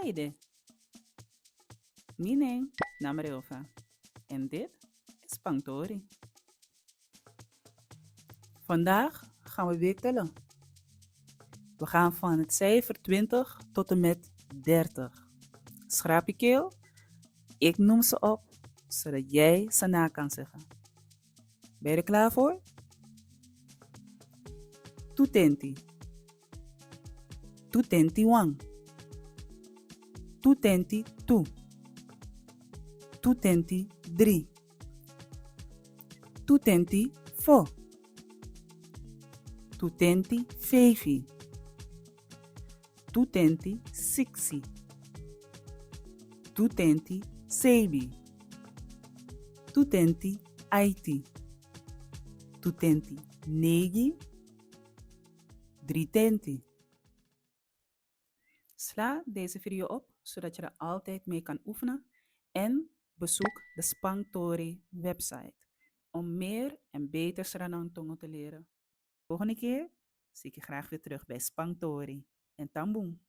Saide. Mine, Namarilva. En dit is Pangtori. Vandaag gaan we weer tellen. We gaan van het cijfer 20 tot en met 30. Schraap je keel? Ik noem ze op, zodat jij ze na kan zeggen. Ben je er klaar voor? Tutenti. Tutenti wang. Tutenti tu. Tutenti 3. Tutenti 4. Tutenti 5. Tutenti 6. Tutenti 7. Tutenti 8. Tutenti 9. 3 tenti. Sla deze video op, zodat je er altijd mee kan oefenen en bezoek de Spangtori website om meer en beter Sranang te leren. Volgende keer zie ik je graag weer terug bij Spangtori en Tamboen.